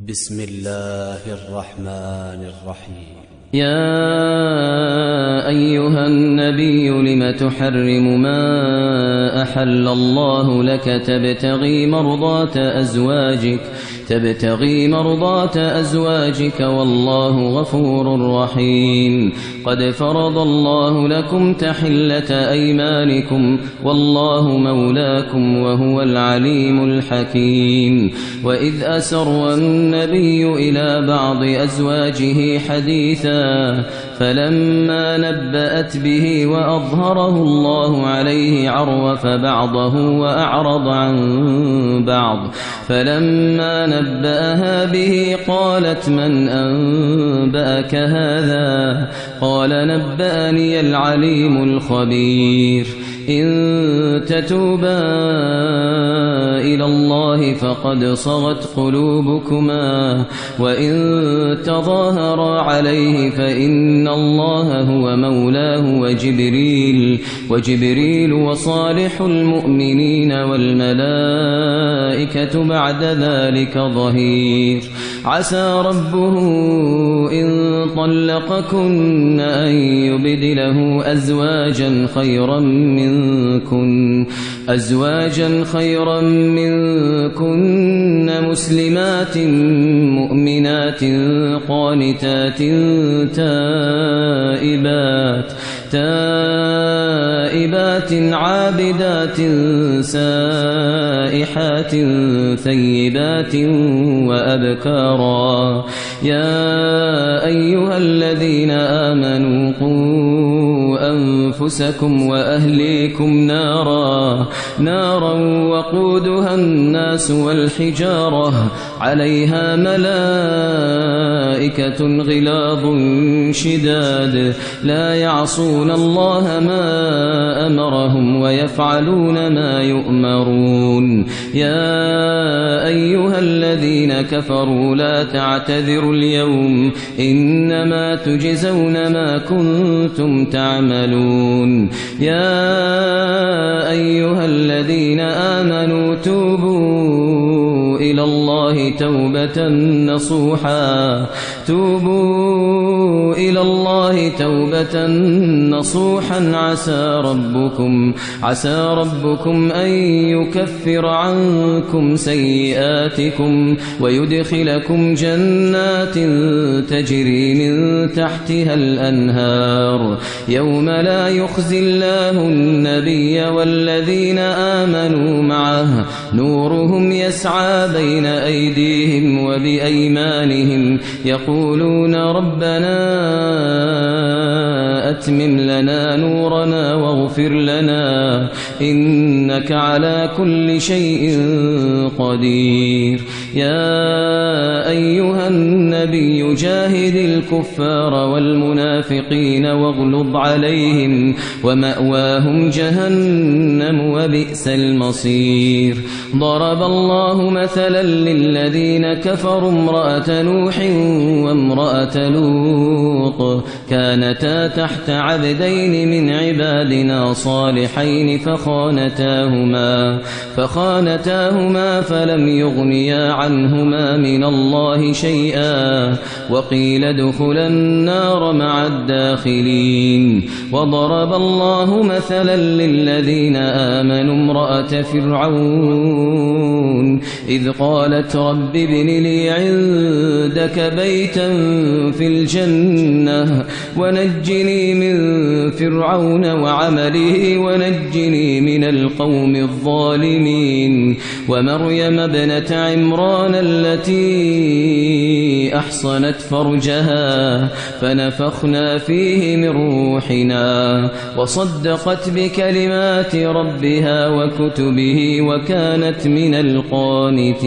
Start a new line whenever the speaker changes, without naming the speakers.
بسم الله الرحمن الرحيم.
يا أيها النبي لم تحرم ما أحل الله لك تبتغي مرضات أزواجك والله غفور رحيم. قد فرض الله لكم تحلة أيمانكم والله مولاكم وهو العليم الحكيم. وإذ أسر النبي إلى بعض أزواجه حديثا فلما نبأت به وأظهره الله عليه عرف بعضه وأعرض عن بعض. فلما نبأها به قالت من أنبأك هذا؟ قال نبأني العليم الخبير. إن تتوبا إلى الله فقد صغت قلوبكما وإن تظاهرا عليه فإن الله هو مولاه وجبريل وصالح المؤمنين والملائكة بعد ذلك ظهير. عسى ربه إن طلقكن أن يبدله أزواجا خيرا منكن مسلمات مؤمنات قانتات تائبات عابدات سائحات ثيبات وأبكارا. يا أيها الذين آمنوا قوا أنفسكم وأهليكم نارا وقودها الناس والحجارة عليها ملائكة غلاظ شداد لا يعصون الله ما أمرهم ويفعلون ما يؤمرون. يا أيها الذين كفروا لا تعتذروا اليوم إنما تجزون ما كنتم تعملون. يا أيها الذين آمنوا توبوا إلى الله توبة نصوحا عسى ربكم أن يكفر عنكم سيئاتكم ويدخلكم جنات تجري من تحتها الأنهار يوم لا يخزي الله النبي والذين آمنوا معه نورهم يسعى بين أيديهم وبأيمانهم يقولون ربنا أتمم لنا نورنا واغفر لنا إنك على كل شيء قدير. يا أيها النبي جاهد الكفار والمنافقين واغلظ عليهم ومأواهم جهنم وبئس المصير. ضرب الله مثلا للذين كفروا امرأة نوح وامرأة لوط كانتا تحت عبدين من عبادنا صالحين فخانتاهما فلم يغنيا عنهما من الله شيئا وقيل ادخلا النار مع الداخلين. وضرب الله مثلا للذين آمنوا امرأة فرعون إذ قالت رب ابن لي عندك بيتا في الجنة ونجني من فرعون وعمله ونجني من القوم الظالمين. ومريم ابنة عمران التي أحصنت فرجها فنفخنا فيه من روحنا وصدقت بكلمات ربها وكتبه وكانت من القانتين.